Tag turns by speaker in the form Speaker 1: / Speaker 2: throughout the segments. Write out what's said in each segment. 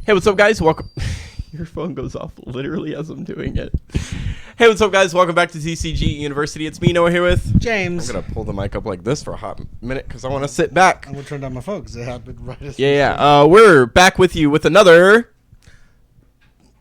Speaker 1: Hey, what's up, guys? Welcome. Your phone goes off literally as I'm doing it. Hey, what's up, guys? Welcome back to TCG University. It's me, Noah, here with
Speaker 2: James.
Speaker 1: I'm gonna pull the mic up like this for a hot minute because I want to sit back.
Speaker 2: I'm gonna turn down my phone because it happened right as
Speaker 1: We're back with you with another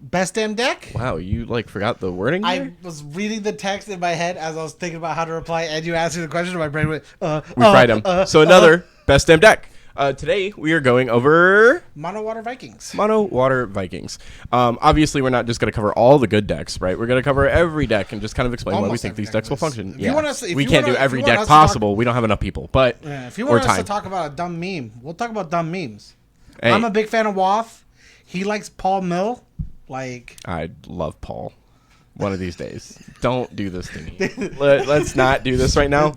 Speaker 2: best damn deck.
Speaker 1: Wow, you like forgot the wording there?
Speaker 2: I was reading the text in my head as I was thinking about how to reply, and you asked me the question, and my brain went,
Speaker 1: We fried him. So another best damn deck. Today we are going over
Speaker 2: Mono Water Vikings.
Speaker 1: Mono Water Vikings. Obviously, we're not just going to cover all the good decks, right? We're going to cover every deck and just kind of explain why we think these decks will function. We can't do every deck possible. We don't have enough people, but
Speaker 2: if you want us to talk about a dumb meme, we'll talk about dumb memes.
Speaker 1: Hey.
Speaker 2: I'm a big fan of Waff. He likes Paul Mill.
Speaker 1: I love Paul. One of these days. Don't do this to me. Let's not do this right now.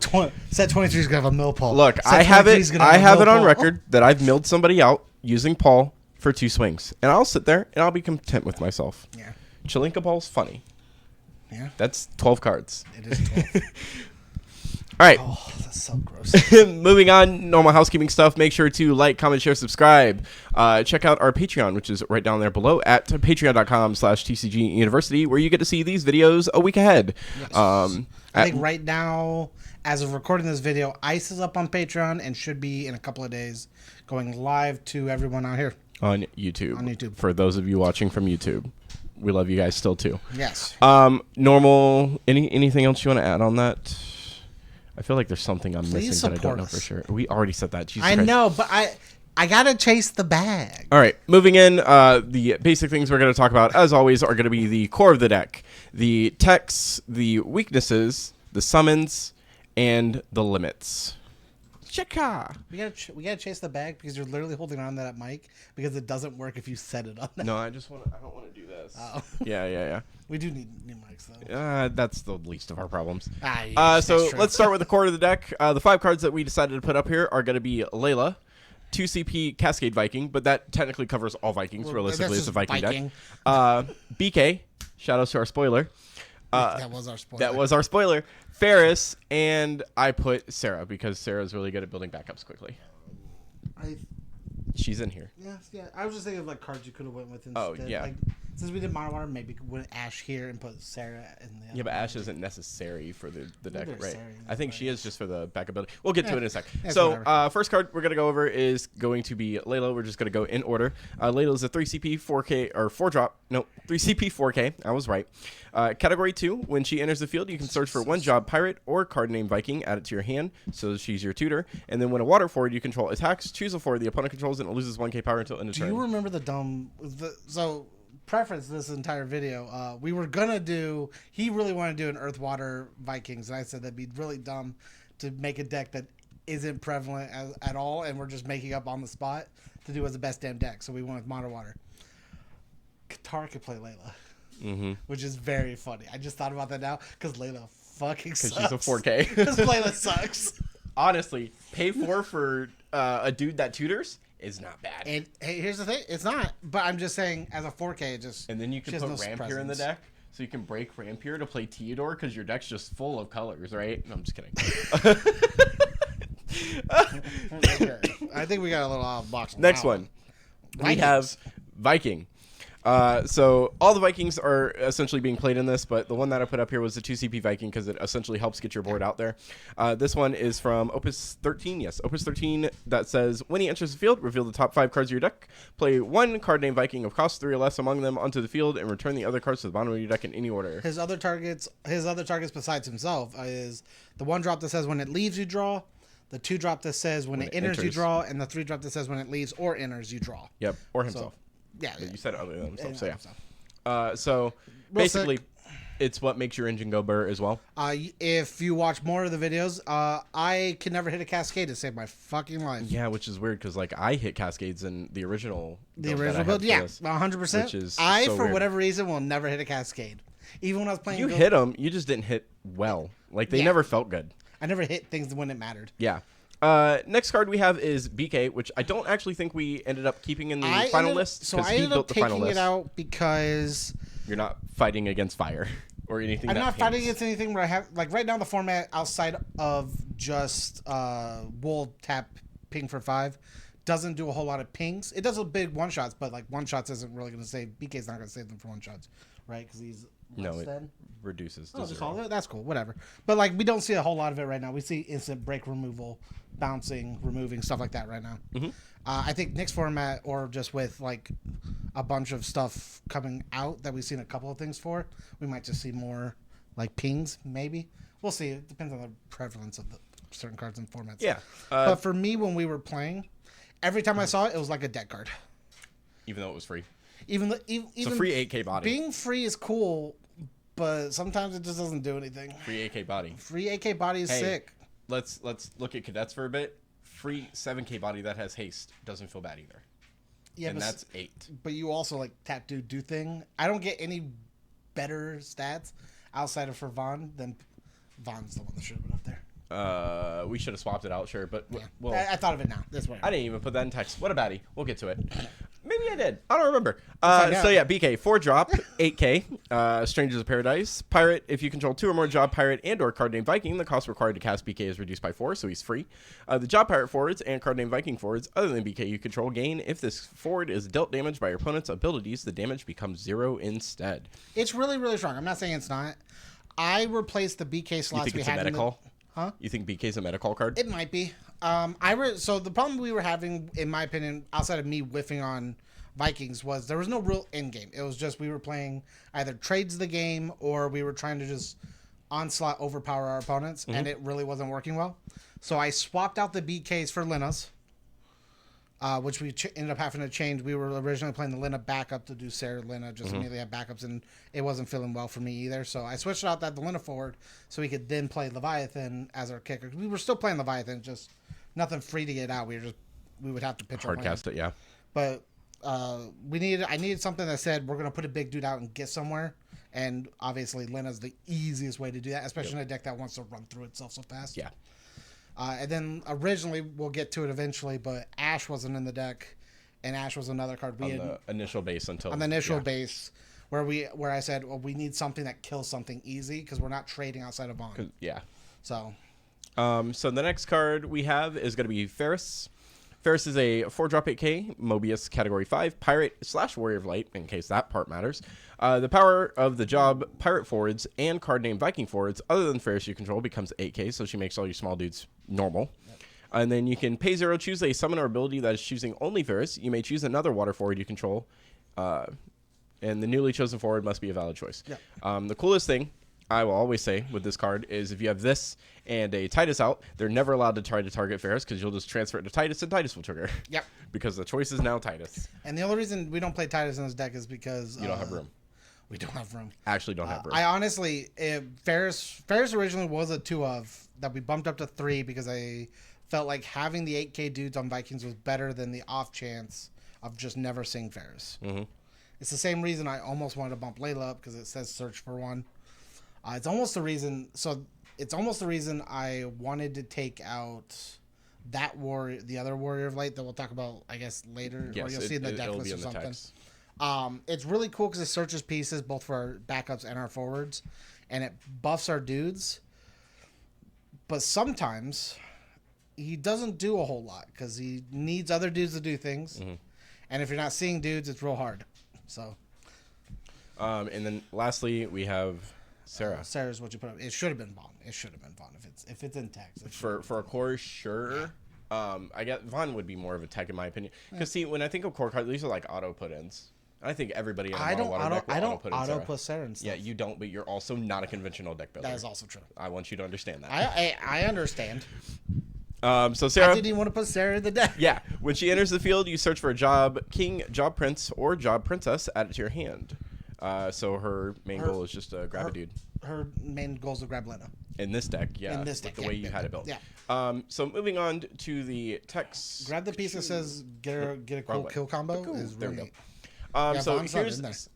Speaker 2: Set 23 is going to have a mill Paul.
Speaker 1: Look, I have it on record that I've milled somebody out using Paul for 2 swings. And I'll sit there and I'll be content with myself.
Speaker 2: Yeah.
Speaker 1: Chilinka Paul's funny.
Speaker 2: Yeah.
Speaker 1: That's 12 cards.
Speaker 2: It is 12.
Speaker 1: All right.
Speaker 2: Oh, that's so gross.
Speaker 1: Moving on, normal housekeeping stuff. Make sure to like, comment, share, subscribe. Check out our Patreon, which is right down there below at patreon.com/TCG University, where you get to see these videos a week ahead.
Speaker 2: Yes. I think right now, as of recording this video, Ice is up on Patreon and should be in a couple of days going live to everyone out here.
Speaker 1: On YouTube.
Speaker 2: On YouTube.
Speaker 1: For those of you watching from YouTube. We love you guys still, too.
Speaker 2: Yes.
Speaker 1: Normal, anything else you want to add on that? I feel like there's something I'm missing that I don't know for sure. We already said that. Jesus Christ.
Speaker 2: Know, but I gotta chase the bag.
Speaker 1: All right, moving in. The basic things we're going to talk about, as always, are going to be the core of the deck, the techs, the weaknesses, the summons, and the limits. Chika.
Speaker 2: We gotta chase the bag because you're literally holding on to that mic because it doesn't work if you set it on. That.
Speaker 1: No, I don't want to do this.
Speaker 2: Oh.
Speaker 1: Yeah.
Speaker 2: We do need new mics though.
Speaker 1: That's the least of our problems.
Speaker 2: So
Speaker 1: let's start with the core of the deck. The 5 cards that we decided to put up here are going to be Layla, 2 CP Cascade Viking, but that technically covers all Vikings. Realistically, it's a Viking deck. BK, shout outs to our spoiler.
Speaker 2: That was our spoiler.
Speaker 1: That was our spoiler. Ferris, and I put Sarah because Sarah's really good at building backups quickly. She's in here.
Speaker 2: Yeah. I was just thinking of like cards you could have went with instead.
Speaker 1: Oh, yeah.
Speaker 2: Like, since we did Mono Water, maybe put Ash here and put Sarah in the other.
Speaker 1: Yeah, but Ash isn't necessary for the deck, right?
Speaker 2: Sarah,
Speaker 1: I think she is just for the backup ability. We'll get to it in a sec.
Speaker 2: So,
Speaker 1: first card we're going to go over is going to be Layla. We're just going to go in order. Layla is a 3 CP 4K or 4 drop. No, 3 CP 4K. I was right. Category 2, when she enters the field, you can search for 1 job pirate or card name Viking, add it to your hand, so she's your tutor. And then when a water forward you control attacks, choose a forward the opponent controls, and it loses 1k power until end of turn.
Speaker 2: Do you remember so preference this entire video, we were gonna do, he really wanted to do an Earth Water Vikings, and I said that'd be really dumb to make a deck that isn't prevalent at all, and we're just making up on the spot to do as the best damn deck. So we went with Mono Water. Katara could play Layla, which is very funny. I just thought about that now because Layla fucking sucks.
Speaker 1: Because she's a 4K.
Speaker 2: Because Layla sucks.
Speaker 1: Honestly, pay 4 for a dude that tutors is not bad.
Speaker 2: And hey, here's the thing, it's not. But I'm just saying, as a 4K, it just.
Speaker 1: And then you can put Rampier in the deck, so you can break Rampier to play Theodore because your deck's just full of colors, right? No, I'm just kidding.
Speaker 2: Okay. I think we got a little out of the box.
Speaker 1: Next one, we have Viking. So all the Vikings are essentially being played in this, but the one that I put up here was the 2 CP Viking because it essentially helps get your board out there. This one is from Opus 13. Yes, Opus 13 that says, when he enters the field, reveal the top 5 cards of your deck. Play 1 card named Viking of cost 3 or less among them onto the field and return the other cards to the bottom of your deck in any order.
Speaker 2: His other targets besides himself is the 1 drop that says when it leaves you draw, the 2 drop that says when it enters you draw, and the 3 drop that says when it leaves or enters you draw.
Speaker 1: Yep, or himself.
Speaker 2: Yeah,
Speaker 1: you said other than himself. So yeah. So basically, it's what makes your engine go burr as well.
Speaker 2: If you watch more of the videos, I can never hit a Cascade to save my fucking life.
Speaker 1: Yeah, which is weird because like I hit Cascades in the original.
Speaker 2: Build, yeah, 100%. For whatever reason, will never hit a Cascade. Even when I was playing,
Speaker 1: you hit them. You just didn't hit well. Like they never felt good.
Speaker 2: I never hit things when it mattered.
Speaker 1: Yeah. Next card we have is BK, which I don't actually think we ended up keeping in the final list.
Speaker 2: So I ended up taking it out because
Speaker 1: you're not fighting against fire or anything.
Speaker 2: I'm not fighting against anything where I have, like right now the format outside of just wool tap ping for 5 doesn't do a whole lot of pings. It does a big one shots, but like one shots isn't really going to save. BK's not going to save them for one shots, right? Because he's less than.
Speaker 1: Reduces. To
Speaker 2: just all that's cool. Whatever. But like we don't see a whole lot of it right now. We see instant break removal, bouncing, removing stuff like that right now.
Speaker 1: Mm-hmm.
Speaker 2: I think next format or just with like a bunch of stuff coming out that we've seen a couple of things for, we might just see more like pings. Maybe we'll see. It depends on the prevalence of the certain cards and formats.
Speaker 1: Yeah.
Speaker 2: But for me, when we were playing, every time I saw it, it was like a deck card.
Speaker 1: Even though it was free.
Speaker 2: Even
Speaker 1: it's a free 8K body.
Speaker 2: Being free is cool, but sometimes it just doesn't do anything.
Speaker 1: Free 8K body.
Speaker 2: Free 8K body is sick.
Speaker 1: Let's look at cadets for a bit. Free 7K body that has haste doesn't feel bad either. Yeah, and that's 8.
Speaker 2: But you also like tap do thing. I don't get any better stats outside of for Vaughn than Vaughn's the one that should have been up there.
Speaker 1: We should have swapped it out, sure, but
Speaker 2: yeah.
Speaker 1: well,
Speaker 2: I thought of it now. This way.
Speaker 1: I didn't even put that in text. What a baddie. We'll get to it. Maybe I did. I don't remember. So yeah, BK 4 drop 8K. Strangers of Paradise Pirate. If you control 2 or more Job Pirate and/or card named Viking, the cost required to cast BK is reduced by 4, so he's free. The Job Pirate forwards and card named Viking forwards other than BK you control gain. If this forward is dealt damage by your opponent's abilities, the damage becomes 0 instead.
Speaker 2: It's really really strong. I'm not saying it's not. I replaced the BK slots we had.
Speaker 1: Huh? You think BK's a medical card?
Speaker 2: It might be. So the problem we were having, in my opinion, outside of me whiffing on Vikings, was there was no real end game. It was just we were playing either trades the game or we were trying to just onslaught overpower our opponents, and it really wasn't working well. So I swapped out the BKs for Linna's, which we ended up having to change. We were originally playing the Linna backup to do Sarah Linna, just immediately had backups, and it wasn't feeling well for me either. So I switched out the Linna forward so we could then play Leviathan as our kicker. We were still playing Leviathan, just nothing free to get out. We would have to pitch
Speaker 1: hard cast it, yeah.
Speaker 2: But I needed something that said we're gonna put a big dude out and get somewhere, and obviously Linna's the easiest way to do that, especially in a deck that wants to run through itself so fast.
Speaker 1: Yeah.
Speaker 2: And then originally, we'll get to it eventually, but Ash wasn't in the deck, and Ash was another card we
Speaker 1: on
Speaker 2: had
Speaker 1: the initial base
Speaker 2: base where I said, well, we need something that kills something easy because we're not trading outside of Vaughn.
Speaker 1: Yeah.
Speaker 2: So
Speaker 1: the next card we have is going to be Ferris. Ferris is a 4-drop 8K, Mobius Category 5, Pirate / Warrior of Light, in case that part matters. The power of the job Pirate forwards and card name Viking forwards, other than Ferris you control, becomes 8K, so she makes all your small dudes normal. Yep. And then you can pay 0, choose a summoner ability that is choosing only Ferris. You may choose another water forward you control, and the newly chosen forward must be a valid choice. Yep. The coolest thing I will always say with this card is if you have this and a Titus out, they're never allowed to try to target Ferris because you'll just transfer it to Titus and Titus will trigger.
Speaker 2: Yep.
Speaker 1: Because the choice is now Titus.
Speaker 2: And the only reason we don't play Titus in this deck is because
Speaker 1: you don't have room.
Speaker 2: We don't have room.
Speaker 1: Actually don't have room.
Speaker 2: I honestly, Ferris originally was a 2 of that we bumped up to 3 because I felt like having the 8K dudes on Vikings was better than the off chance of just never seeing Ferris. Mm-hmm. It's the same reason I almost wanted to bump Layla up because it says search for one. It's almost the reason. So it's almost the reason I wanted to take out that warrior, the other Warrior of Light that we'll talk about, I guess, later.
Speaker 1: Yes,
Speaker 2: or you'll see in the deck list or something. It's really cool because it searches pieces both for our backups and our forwards, and it buffs our dudes. But sometimes he doesn't do a whole lot because he needs other dudes to do things, and if you're not seeing dudes, it's real hard. So.
Speaker 1: And then lastly, we have Sarah.
Speaker 2: Sarah's what you put up. It should have been Vaughn. It should have been Vaughn if it's in text.
Speaker 1: For a core, sure. I guess Vaughn would be more of a tech in my opinion. Because see, when I think of core cards, these are like auto put-ins. I think everybody in a water deck will auto
Speaker 2: put Sarah and stuff.
Speaker 1: Yeah, you don't, but you're also not a conventional deck builder.
Speaker 2: That is also true.
Speaker 1: I want you to understand that.
Speaker 2: I understand.
Speaker 1: So Sarah,
Speaker 2: I didn't even want to put Sarah in the deck.
Speaker 1: Yeah, when she enters the field, you search for a job king, job prince, or job princess. Add it to your hand. So her main goal is just to grab a dude.
Speaker 2: Her main goal is to grab Lena.
Speaker 1: In this deck, yeah. In this deck, the way you had it built.
Speaker 2: Yeah.
Speaker 1: So moving on to the text.
Speaker 2: Grab the piece that says get a cool kill combo.
Speaker 1: Cool.
Speaker 2: Is
Speaker 1: there
Speaker 2: really...
Speaker 1: we go. So here's that's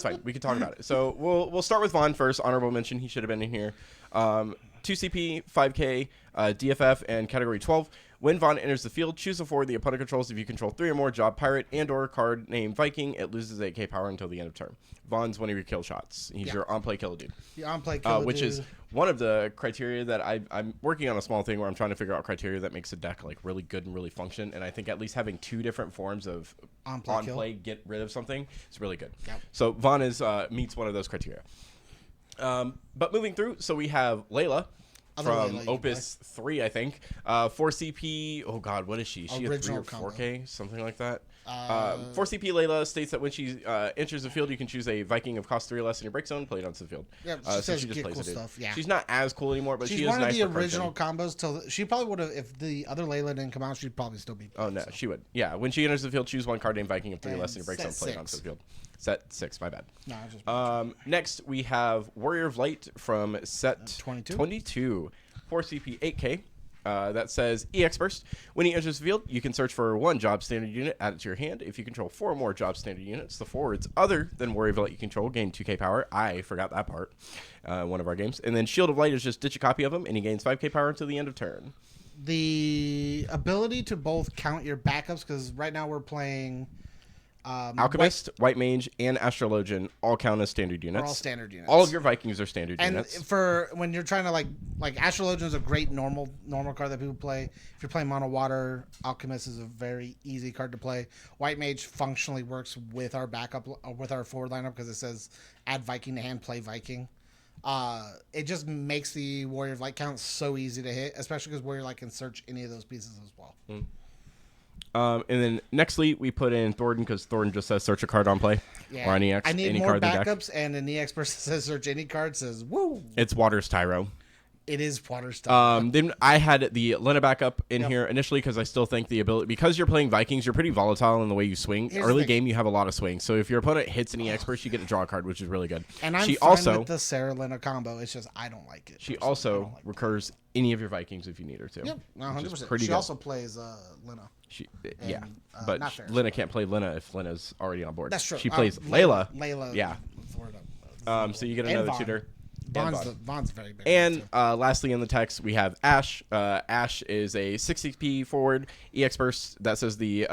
Speaker 1: fine. We can talk about it. So we'll start with Vaughn first. Honorable mention. He should have been in here. 2CP, 5K, DFF, and Category 12. When Vaughn enters the field, choose a forward the opponent controls. If you control 3 or more, job pirate and or card named Viking, it loses 8k power until the end of turn. Vaughn's one of your kill shots. He's your on-play killer dude.
Speaker 2: The on-play killer
Speaker 1: which
Speaker 2: dude.
Speaker 1: is one of the criteria that I'm working on a small thing where I'm trying to figure out criteria that makes a deck like really good and really function. And I think at least having 2 different forms of on-play get rid of something is really good. Yep. So Vaughn meets one of those criteria. But moving through, so we have Layla. From Opus 3, I think. 4 CP. Oh, God, what is she? Is she a 3 or 4K? Something like that. 4 CP Layla states that when she enters the field, you can choose a Viking of cost 3 or less in your break zone, play it onto the field.
Speaker 2: Yeah,
Speaker 1: so she just plays
Speaker 2: cool
Speaker 1: it.
Speaker 2: Stuff. Yeah.
Speaker 1: She's not as cool anymore, but she is nice.
Speaker 2: She's one of the original combos. She probably would have, if the other Layla didn't come out, she'd probably still be.
Speaker 1: Oh, no, she would. Yeah, when she enters the field, choose one card named Viking of 3 or less in your break zone, play it onto the field. Set 6, my bad.
Speaker 2: No,
Speaker 1: next, we have Warrior of Light from set 22. 4 CP 8K. That says EX Burst. When he enters the field, you can search for 1 job standard unit, add it to your hand. If you control 4 or more job standard units, the forwards other than Warrior of Light you control gain 2k power. I forgot that part. One of our games. And then Shield of Light is just ditch a copy of him, and he gains 5k power until the end of turn.
Speaker 2: The ability to both count your backups, because right now we're playing...
Speaker 1: Alchemist, White Mage, and Astrologian all count as standard units.
Speaker 2: They're all standard units.
Speaker 1: All of your Vikings are standard units.
Speaker 2: And for when you're trying to like Astrologian is a great normal card that people play. If you're playing mono water, Alchemist is a very easy card to play. White Mage functionally works with our backup with our forward lineup because it says add Viking to hand, play Viking. It just makes the Warrior of Light count so easy to hit, especially because Warrior of Light can search any of those pieces as well.
Speaker 1: And then nextly, we put in Thornton because Thornton just says search a card on play.
Speaker 2: Yeah.
Speaker 1: Or an EX.
Speaker 2: I need
Speaker 1: any
Speaker 2: more
Speaker 1: card
Speaker 2: backups, and an EX person says search any card, says woo.
Speaker 1: It's Water's Tyro.
Speaker 2: It is Water's Tyro.
Speaker 1: Then I had the Lena backup in here initially because I still think the ability, because you're playing Vikings, you're pretty volatile in the way you swing. Early game, you have a lot of swing. So if your opponent hits an EX burst, you get to draw a card, which is really good.
Speaker 2: And I'm fine with the Sarah Lena combo. It's just I don't like it.
Speaker 1: She also recurs any of your Vikings if you need her to.
Speaker 2: Yep, 100%. She
Speaker 1: good.
Speaker 2: also plays Lena.
Speaker 1: But Lena can't play Lena if Lena's already on board.
Speaker 2: That's true.
Speaker 1: She plays Layla.
Speaker 2: Layla.
Speaker 1: Yeah. So you get another tutor.
Speaker 2: Vaughn's very big.
Speaker 1: And lastly in the text, we have Ash. Ash is a 60p forward EX burst. That says the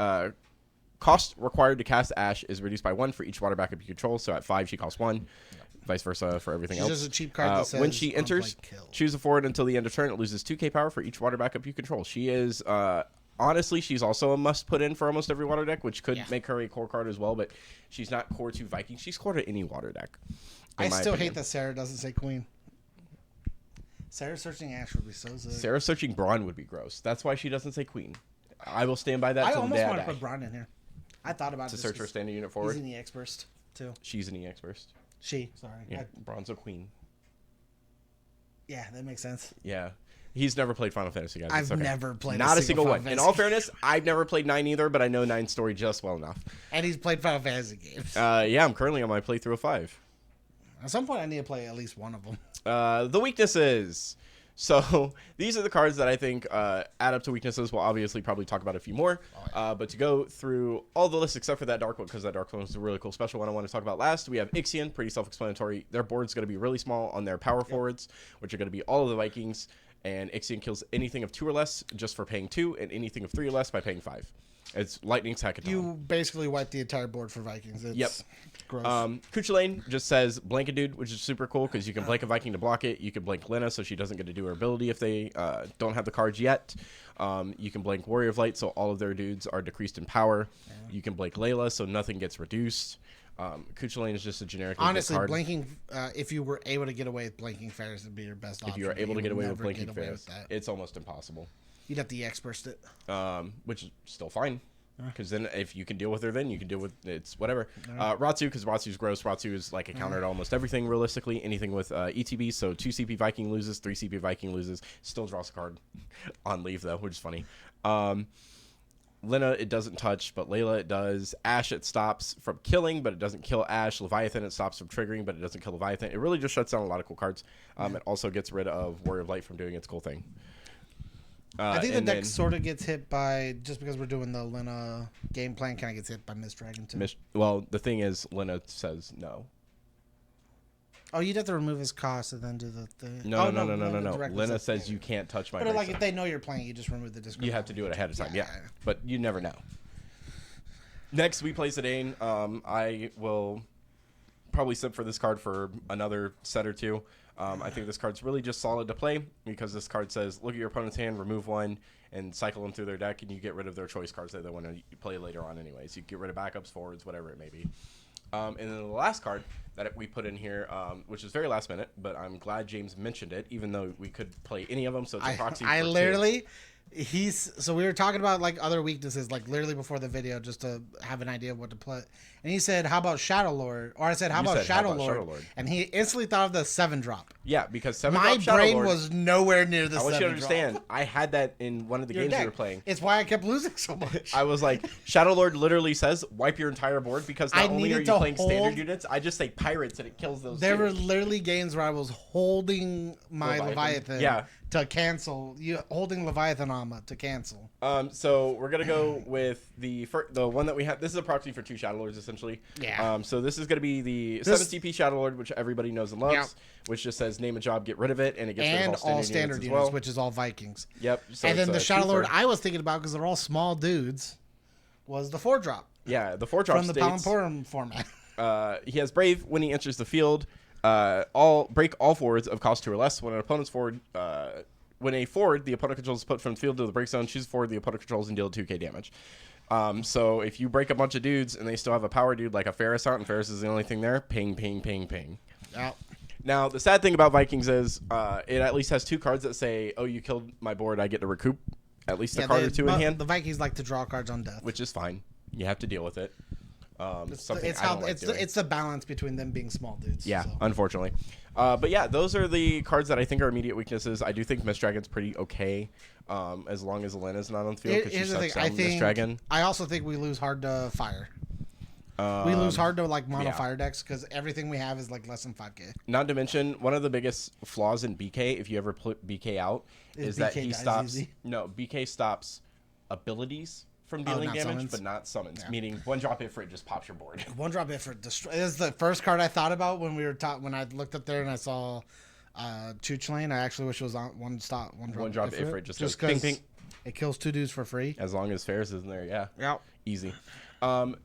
Speaker 1: cost required to cast Ash is reduced by 1 for each water backup you control. So at 5, she costs 1. Vice versa for everything else.
Speaker 2: She's just a cheap card that says
Speaker 1: when she enters, choose a forward until the end of turn. It loses 2k power for each water backup you control. She is... honestly, she's also a must put in for almost every water deck, which could make her a core card as well, but she's not core to Vikings. She's core to any water deck.
Speaker 2: I still hate that Sarah doesn't say Queen. Sarah searching Ash would be so sick.
Speaker 1: Sarah searching Braun would be gross. That's why she doesn't say Queen. I will stand by that till the day I die.
Speaker 2: I almost want to put Braun in here. I thought about it.
Speaker 1: To search her standing unit forward?
Speaker 2: He's an EX burst, too.
Speaker 1: She's an EX burst.
Speaker 2: Sorry.
Speaker 1: Yeah, Braun's a Queen.
Speaker 2: Yeah, that makes sense.
Speaker 1: Yeah. He's never played Final Fantasy, guys.
Speaker 2: I've never played
Speaker 1: not a single one.
Speaker 2: Fantasy.
Speaker 1: In all fairness, I've never played 9 either, but I know 9's story just well enough.
Speaker 2: And he's played Final Fantasy games.
Speaker 1: Yeah, I'm currently on my playthrough of 5.
Speaker 2: At some point, I need to play at least one of them.
Speaker 1: The weaknesses. So these are the cards that I think add up to weaknesses. We'll obviously probably talk about a few more. But to go through all the lists except for that Dark one, because that Dark one is a really cool special one I want to talk about last. We have Ixion, pretty self-explanatory. Their board's going to be really small on their power forwards, which are going to be all of the Vikings. And Ixion kills anything of 2 or less just for paying 2, and anything of 3 or less by paying 5. It's Lightning's Hackathon.
Speaker 2: You basically wipe the entire board for Vikings. It's gross.
Speaker 1: Kuchulain just says Blanket Dude, which is super cool because you can blank a Viking to block it. You can blank Lena so she doesn't get to do her ability if they don't have the cards yet. You can blank Warrior of Light so all of their dudes are decreased in power. Yeah. You can blank Layla so nothing gets reduced. Kuchulain is just a generic
Speaker 2: honestly
Speaker 1: card.
Speaker 2: Blanking if you were able to get away with Blanking Fairs would be your best option.
Speaker 1: If you are able to get away with Blanking Fairs, it's almost impossible.
Speaker 2: You'd have to EX burst it.
Speaker 1: Which is still fine. Because then if you can deal with her, then you can deal with it's whatever. Ratsu, because Ratsu's gross. Ratsu is like a counter to almost everything realistically. Anything with ETB, so 2 CP Viking loses, 3 CP Viking loses. Still draws a card on leave though, which is funny. Lena, it doesn't touch, but Layla, it does. Ash, it stops from killing, but it doesn't kill Ash. Leviathan, it stops from triggering, but it doesn't kill Leviathan. It really just shuts down a lot of cool cards. It also gets rid of Warrior of Light from doing its cool thing.
Speaker 2: I think the deck sort of gets hit by, just because we're doing the Lena game plan, kind of gets hit by Mist Dragon too.
Speaker 1: Well, the thing is, Lena says no.
Speaker 2: Oh, you'd have to remove his cost and then do the thing.
Speaker 1: No.
Speaker 2: Direct
Speaker 1: Lena
Speaker 2: resist.
Speaker 1: says you can't touch my
Speaker 2: But
Speaker 1: break
Speaker 2: like
Speaker 1: zone.
Speaker 2: if they know you're playing, you just remove the discard.
Speaker 1: You have to do it ahead of time, yeah.
Speaker 2: Yeah.
Speaker 1: But you never know. Next, we play Zidane. I will probably sit for this card for another set or two. I think this card's really just solid to play because this card says, look at your opponent's hand, remove one, and cycle them through their deck, and you get rid of their choice cards that they want to play later on anyways. You get rid of backups, forwards, whatever it may be. And then the last card that we put in here, which is very last minute, but I'm glad James mentioned it, even though we could play any of them, so it's a proxy for two.
Speaker 2: So we were talking about like other weaknesses, like literally before the video, just to have an idea of what to put. And he said, "How about Shadow Lord?" Or I said, "How about Shadow Lord?" And he instantly thought of the 7-drop.
Speaker 1: Yeah, because 7
Speaker 2: My
Speaker 1: drop Shadow
Speaker 2: brain
Speaker 1: Lord,
Speaker 2: was nowhere near the 7-drop.
Speaker 1: I want you to understand, I had that in one of the games we were playing.
Speaker 2: It's why I kept losing so much.
Speaker 1: I was like, Shadow Lord literally says, wipe your entire board because not only are you playing standard units, I just say pirates and it kills those
Speaker 2: There were literally games where I was holding my Leviathan to cancel. Holding Leviathan Amma to cancel.
Speaker 1: So we're going to go with the one that we have. This is a proxy for 2 Shadow Lords, essentially.
Speaker 2: Yeah.
Speaker 1: So this is going to be the 7 CP Shadow Lord, which everybody knows and loves, which just says name a job, get rid of it, and it gets rid of all standard units, as well.
Speaker 2: Which is all Vikings.
Speaker 1: Yep. So
Speaker 2: and then the Shadow Lord I was thinking about, because they're all small dudes, was the 4-drop.
Speaker 1: Yeah, the 4-drop
Speaker 2: from the Palamporum format.
Speaker 1: He has Brave. When he enters the field, break all forwards of cost 2 or less. When an opponent's forward, when a forward the opponent controls is put from the field to the break zone, choose forward the opponent controls and deal 2k damage. So if you break a bunch of dudes and they still have a power dude like a Ferris out, and Ferris is the only thing there, ping, ping, ping, ping.
Speaker 2: Yep.
Speaker 1: Now, the sad thing about Vikings is it at least has 2 cards that say, oh, you killed my board, I get to recoup at least a card or 2 in hand.
Speaker 2: The Vikings like to draw cards on death.
Speaker 1: Which is fine. You have to deal with it.
Speaker 2: It's the balance between them being small dudes.
Speaker 1: Yeah, unfortunately. But yeah, those are the cards that I think are immediate weaknesses. I do think Mist Dragon's pretty okay, as long as Elena's not on the field, because she sucks down Mist Dragon.
Speaker 2: I also think we lose hard to fire. We lose hard to like mono fire decks because everything we have is like less than 5k.
Speaker 1: Not to mention, one of the biggest flaws in BK, if you ever put BK out, is that he stops. Easy. No, BK stops abilities from dealing damage, summons. But not summons. Yeah. Meaning 1-drop Ifrit just pops your board.
Speaker 2: 1-drop Ifrit destroy. This is the first card I thought about when we were when I looked up there and I saw Chooch Lane. I actually wish it was on 1-drop.
Speaker 1: 1-drop Ifrit just goes ping ping.
Speaker 2: It kills 2 dudes for free.
Speaker 1: As long as Ferris isn't there, yeah.
Speaker 2: Yep.
Speaker 1: Easy.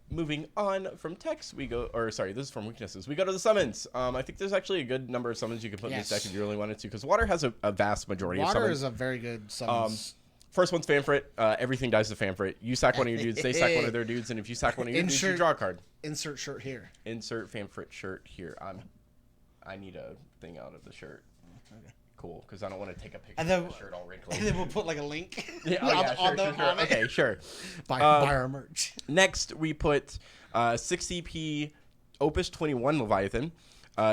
Speaker 1: Moving on from text, this is from weaknesses. We go to the summons. I think there's actually a good number of summons you could put in this deck if you really wanted to, because water has a vast majority of summons.
Speaker 2: Water is a very good summons.
Speaker 1: First one's Fanfrit. Everything dies to Fanfrit. You sack one of your dudes, they sack one of their dudes, and if you sack one of your dudes, you draw a card.
Speaker 2: Insert shirt here.
Speaker 1: Insert Fanfrit shirt here. I need a thing out of the shirt. Okay. Cool, because I don't want to take a picture of the shirt all wrinkly.
Speaker 2: And then we'll put like a link
Speaker 1: on it. Okay, sure.
Speaker 2: Buy our merch.
Speaker 1: Next, we put 6 CP Opus 21 Leviathan.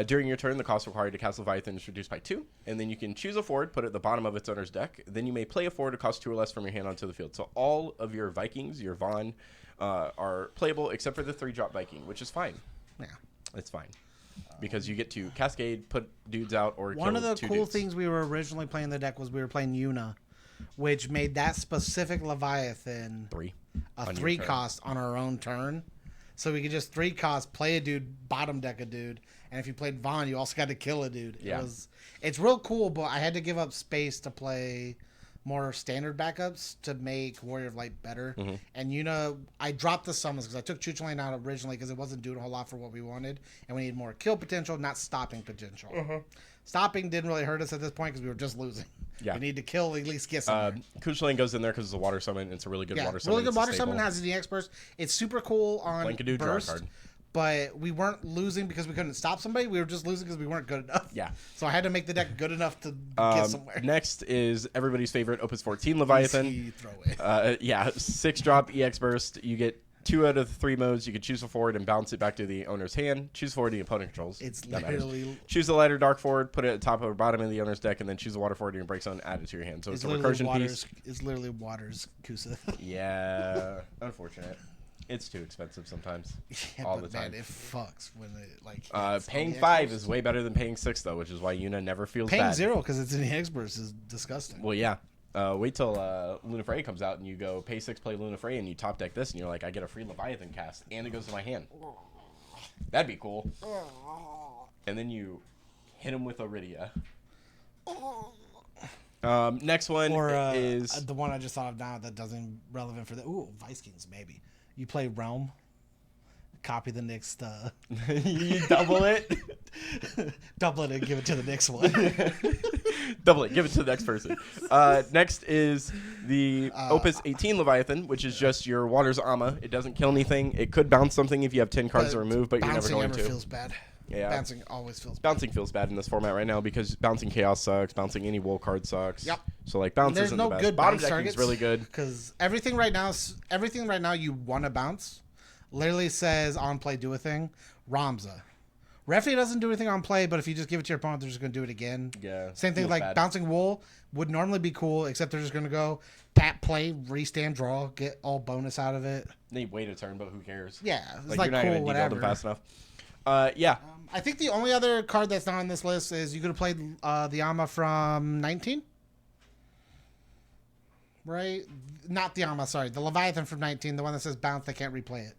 Speaker 1: During your turn, the cost required to cast Leviathan is reduced by 2, and then you can choose a forward, put it at the bottom of its owner's deck. Then you may play a forward to cost 2 or less from your hand onto the field. So all of your Vikings, your Vaughn, are playable except for the 3-drop Viking, which is fine.
Speaker 2: Yeah,
Speaker 1: it's fine. Because you get to cascade, put dudes out, or
Speaker 2: one of the cool things we were originally playing the deck was we were playing Yuna, which made that specific Leviathan a 3 cost on our own turn. So we could just 3 cost, play a dude, bottom deck a dude, and if you played Vaughn, you also got to kill a dude.
Speaker 1: Yeah.
Speaker 2: It's real cool, but I had to give up space to play more standard backups to make Warrior of Light better. Mm-hmm. And I dropped the summons because I took Chooch Lane out originally because it wasn't doing a whole lot for what we wanted, and we needed more kill potential, not stopping potential. Mm-hmm. Stopping didn't really hurt us at this point because we were just losing. Yeah. We need to kill, at least get somewhere.
Speaker 1: Chooch Lane goes in there because it's a water summon. It's a really good water summon.
Speaker 2: Really good water summon, has the EX burst. It's super cool on
Speaker 1: Blank-a-dude,
Speaker 2: burst.
Speaker 1: draw a card.
Speaker 2: But we weren't losing because we couldn't stop somebody. We were just losing because we weren't good enough.
Speaker 1: Yeah.
Speaker 2: So I had to make the deck good enough to get somewhere.
Speaker 1: Next is everybody's favorite Opus 14 Leviathan. 6-drop EX burst. You get 2 out of the 3 modes. You can choose a forward and bounce it back to the owner's hand. Choose forward the opponent controls.
Speaker 2: It's literally...
Speaker 1: Choose a lighter dark forward, put it at the top or bottom of the owner's deck, and then choose a water forward in your break zone, add it to your hand. So it's a recursion piece.
Speaker 2: It's literally Water's Kusa.
Speaker 1: Yeah. Unfortunate. It's too expensive sometimes.
Speaker 2: Yeah, all the time. Man, it fucks when it
Speaker 1: paying 5 is way better than paying 6 though, which is why Yuna never feels
Speaker 2: paying
Speaker 1: bad.
Speaker 2: 0 because it's in the EX burst is disgusting.
Speaker 1: Well, yeah. Wait till Luna Frey comes out and you go pay 6, play Luna Frey, and you top deck this, and you're like, I get a free Leviathan cast, and it goes to my hand. That'd be cool. And then you hit him with Iridia. Next one is
Speaker 2: the one I just thought of now that doesn't relevant for the Vikings maybe. You play Realm, copy the next.
Speaker 1: You double it,
Speaker 2: double it and give it to the next one.
Speaker 1: Double it, give it to the next person. Next is the Opus 18 Leviathan, which is just your Water's Ama. It doesn't kill anything. It could bounce something if you have 10 cards to remove, but you're never going to.
Speaker 2: Feels bad.
Speaker 1: Yeah.
Speaker 2: Bouncing always feels bad.
Speaker 1: Bouncing feels bad in this format right now because bouncing Chaos sucks. Bouncing any Wool card sucks.
Speaker 2: Yep.
Speaker 1: So like bounce isn't the best.
Speaker 2: Good
Speaker 1: bottom
Speaker 2: bounce
Speaker 1: decking is really good
Speaker 2: because everything right now you want to bounce literally says on play do a thing. Ramza. Referee doesn't do anything on play, but if you just give it to your opponent, they're just going to do it again.
Speaker 1: Yeah.
Speaker 2: Same thing like bad. Bouncing Wool would normally be cool, except they're just going to go tap, play, restand, draw, get all bonus out of it.
Speaker 1: They wait a turn, but who cares?
Speaker 2: Yeah. It's
Speaker 1: like you're not
Speaker 2: cool,
Speaker 1: going to debuild them fast enough. Yeah.
Speaker 2: I think the only other card that's not on this list is you could have played the Ama from 19. Right? Not the Ama, sorry. The Leviathan from 19, the one that says bounce, they can't replay it.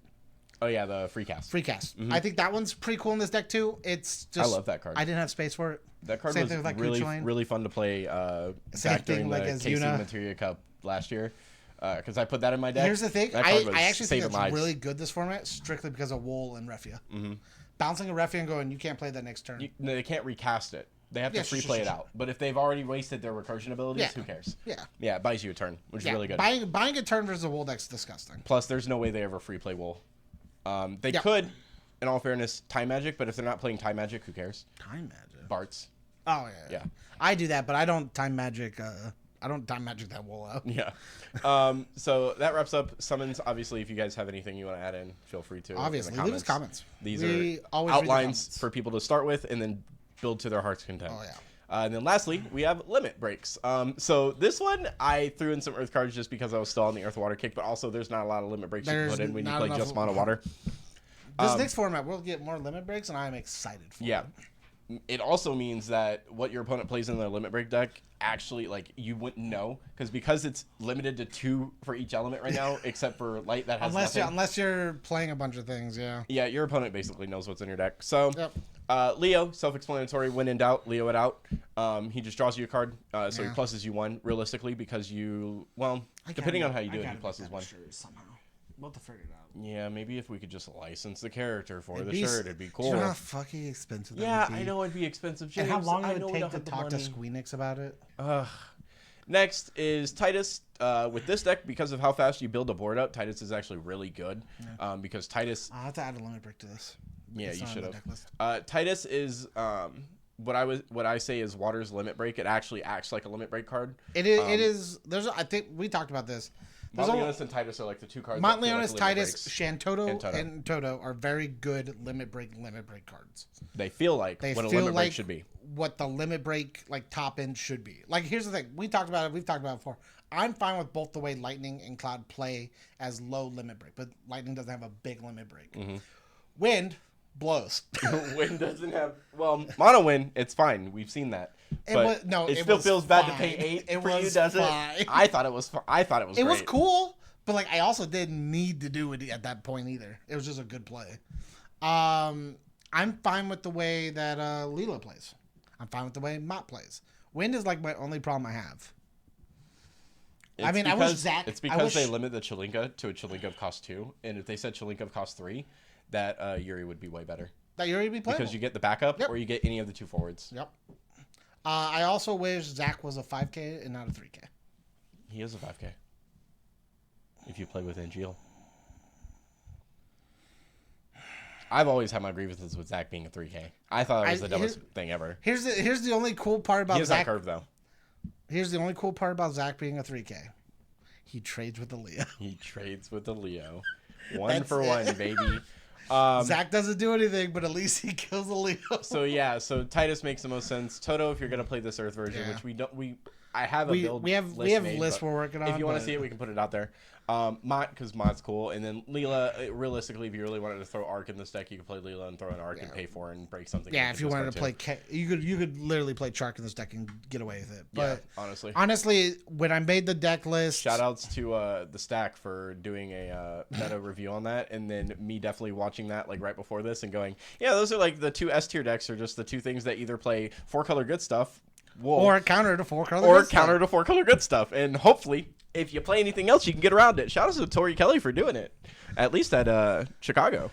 Speaker 1: Oh, yeah, the free cast.
Speaker 2: Free cast. Mm-hmm. I think that one's pretty cool in this deck, too. It's just...
Speaker 1: I love that card.
Speaker 2: I didn't have space for it.
Speaker 1: That card was really fun to play back during the KC Materia Cup last year. Because I put that in my deck.
Speaker 2: Here's the thing. I actually think it's really good, this format, strictly because of Wool and Refia. Mm-hmm. Bouncing a Refia and going, you can't play that next turn.
Speaker 1: They can't recast it. They have to free play it out. But if they've already wasted their recursion abilities, who cares? Yeah. Yeah, it buys you a turn, which is really good.
Speaker 2: Buying a turn versus a Wool deck's disgusting.
Speaker 1: Plus, there's no way they ever free play Wool. They could, in all fairness, Time Magic, but if they're not playing Time Magic, who cares?
Speaker 2: Time Magic?
Speaker 1: Barts.
Speaker 2: Oh, yeah. I do that, but I don't Time Magic... I don't Time Magic that Wool out.
Speaker 1: Yeah. So that wraps up summons. Obviously, if you guys have anything you want to add in, feel free to.
Speaker 2: Obviously, leave us comments.
Speaker 1: These are outlines for people to start with and then build to their heart's content.
Speaker 2: Oh, yeah.
Speaker 1: And then lastly, we have limit breaks. So this one, I threw in some Earth cards just because I was still on the Earth Water kick, but also there's not a lot of limit breaks you can put in when you play just mono water.
Speaker 2: This next format, we'll get more limit breaks, and I'm excited for it.
Speaker 1: It also means that what your opponent plays in their limit break deck actually, like, you wouldn't know because it's limited to 2 for each element right now, except for light that has nothing.
Speaker 2: Unless you're playing a bunch of things, yeah,
Speaker 1: your opponent basically knows what's in your deck. So Leo, self-explanatory. When in doubt, Leo it out. He just draws you a card, so he pluses you 1 realistically because depending on how you do it, he pluses 1.
Speaker 2: Somehow. We'll have to figure it out.
Speaker 1: Yeah, maybe if we could just license the character for the shirt, it'd be cool.
Speaker 2: Do you know how fucking expensive that would be?
Speaker 1: I know it'd be expensive, James.
Speaker 2: And how long it would take to talk to Squeenix about it?
Speaker 1: Next is Titus. With this deck, because of how fast you build a board up, Titus is actually really good. Because Titus...
Speaker 2: I'll have to add a limit break to this.
Speaker 1: Yeah, you should have. Titus is... what I say is Water's limit break. It actually acts like a limit break card.
Speaker 2: It is. I think we talked about this.
Speaker 1: Montleonis and Titus are like the 2 cards.
Speaker 2: Montleonis, Titus, Shantoto, and Toto are very good limit break cards.
Speaker 1: They feel like what a limit break should be.
Speaker 2: What the limit break top end should be. Like, here's the thing. We talked about it. We've talked about it before. I'm fine with both the way Lightning and Cloud play as low limit break, but Lightning doesn't have a big limit break. Mm-hmm. Wind blows. Wind
Speaker 1: doesn't have mono wind. It's fine. We've seen that. But it still feels bad to pay 8 for you, does it? I thought it was. It
Speaker 2: was cool, but I also didn't need to do it at that point either. It was just a good play. I'm fine with the way that Leela plays. I'm fine with the way Mott plays. Wind is my only problem I have. I wish Zach.
Speaker 1: It's because they limit the Chilinka to a Chilinka of cost 2, and if they said Chilinka of cost 3, that Yuri would be way better.
Speaker 2: That Yuri would be playable.
Speaker 1: Because you get the backup, or you get any of the 2 forwards.
Speaker 2: Yep. I also wish Zach was a 5K and not a 3K.
Speaker 1: He is a 5K. If you play with Angeal. I've always had my grievances with Zach being a 3K. I thought it was the dumbest thing ever.
Speaker 2: Here's the only cool part about Zach.
Speaker 1: He has that curve, though.
Speaker 2: Here's the only cool part about Zach being a 3K. He trades with the Leo.
Speaker 1: He trades with the Leo. 1 for 1, baby.
Speaker 2: Zach doesn't do anything, but at least he kills the Leo.
Speaker 1: So Titus makes the most sense. Toto, if you're gonna play this Earth version, which I have a build.
Speaker 2: We have lists we're working on.
Speaker 1: If you want to see it, we can put it out there. Because Mod's cool, and then Leela. Realistically, if you really wanted to throw Arc in this deck, you could play Leela and throw an Arc and pay for it and break something.
Speaker 2: Yeah, if you wanted to play, you could literally play Chark in this deck and get away with it. But
Speaker 1: yeah,
Speaker 2: honestly, when I made the deck list,
Speaker 1: shout outs to the Stack for doing a meta review on that, and then me definitely watching that like right before this and going, yeah, those are like the two S tier decks, are just the two things that either play 4-color good stuff,
Speaker 2: or counter to
Speaker 1: 4-color good stuff, and hopefully, if you play anything else, you can get around it. Shout out to Tori Kelly for doing it, at least at Chicago.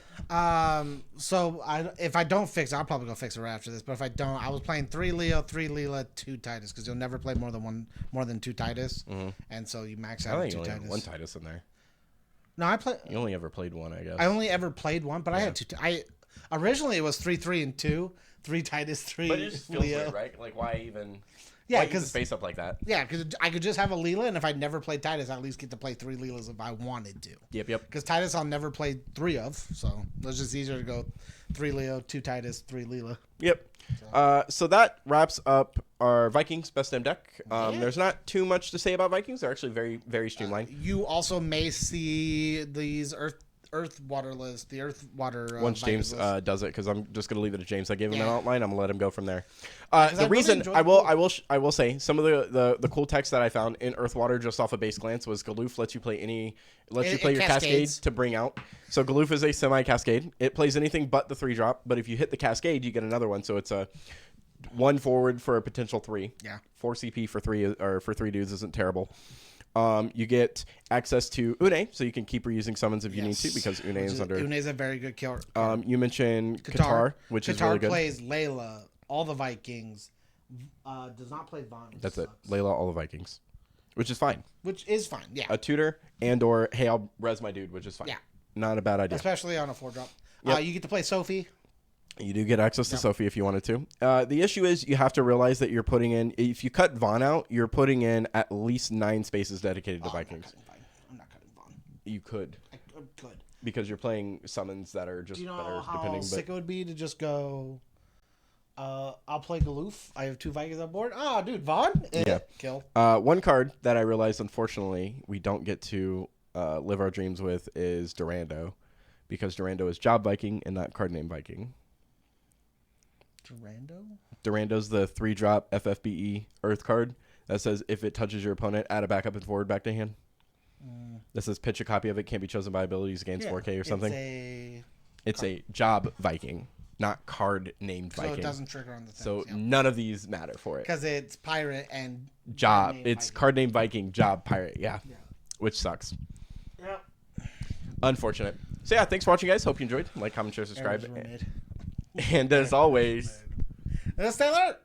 Speaker 2: So if I don't fix it, I'll probably go fix it right after this. But if I don't, I was playing 3 Leo, 3 Leela, 2 Titus, because you'll never play more than 2 Titus, and so you max out 2 Titus.
Speaker 1: One Titus in there.
Speaker 2: No,
Speaker 1: You only ever played one, I guess.
Speaker 2: I only ever played one, but I had 2. Originally it was 3, 3, and 2. 3 Titus, 3
Speaker 1: but it just feels
Speaker 2: Leo.
Speaker 1: weird, right? Like why even?
Speaker 2: Yeah,
Speaker 1: because space up like that.
Speaker 2: Yeah, because I could just have a Leela, and if I never played Titus, I at least get to play 3 Leelas if I wanted to.
Speaker 1: Yep.
Speaker 2: Because Titus I'll never play 3 of, so it's just easier to go 3 Leo, 2 Titus, 3 Leela.
Speaker 1: Yep. So that wraps up our Vikings best name deck. There's not too much to say about Vikings. They're actually very, very streamlined.
Speaker 2: You also may see these Earth Water list, the Earth Water.
Speaker 1: Once James does it, because I'm just gonna leave it to James. I gave him an outline. I'm gonna let him go from there. The reason I will say some of the cool text that I found in Earth Water just off a base glance was Galoof lets you play your Cascades to bring out. So Galoof is a semi Cascade. It plays anything but the 3-drop. But if you hit the Cascade, you get another one. So it's a 1 forward for a potential 3.
Speaker 2: Yeah.
Speaker 1: 4 CP for 3 dudes isn't terrible. You get access to Une, so you can keep reusing summons if you need to, because Une is under.
Speaker 2: Une is a very good killer.
Speaker 1: You mentioned Qatar, which is really good.
Speaker 2: Qatar plays Layla, all the Vikings. Does not play Vaughn.
Speaker 1: That's it. Layla, all the Vikings, which is fine.
Speaker 2: Which is fine, yeah.
Speaker 1: A tutor or hey, I'll res my dude, which is fine. Yeah. Not a bad idea.
Speaker 2: Especially on a 4-drop.
Speaker 1: Yep.
Speaker 2: You get to play Sophie.
Speaker 1: You do get access to Sophie if you wanted to. The issue is you have to realize that you're putting in, if you cut Vaughn out, you're putting in at least 9 spaces dedicated to Vikings.
Speaker 2: I'm not cutting Vaughn.
Speaker 1: You could.
Speaker 2: I could.
Speaker 1: Because you're playing summons that are just
Speaker 2: better.
Speaker 1: Do you know
Speaker 2: how sick it would be to just go, I'll play Galoof. I have 2 Vikings on board. Dude, Vaughn?
Speaker 1: Yeah.
Speaker 2: Kill.
Speaker 1: One card that I realized, unfortunately, we don't get to live our dreams with is Durando. Because Durando is Job Viking and not card name Viking. Durando's the 3-drop FFBE Earth card that says if it touches your opponent, add a backup and forward back to hand. This says pitch a copy of it, can't be chosen by abilities against 4K or something. It's a Job Viking, not card named Viking.
Speaker 2: So it doesn't trigger on the things.
Speaker 1: So none of these matter for it.
Speaker 2: Because it's pirate and
Speaker 1: Job. It's Viking. Card name Viking, Job, pirate. Yeah. Which sucks.
Speaker 2: Yeah.
Speaker 1: Unfortunate. So yeah, thanks for watching, guys. Hope you enjoyed. Like, comment, share, subscribe. And as always,
Speaker 2: stay alert.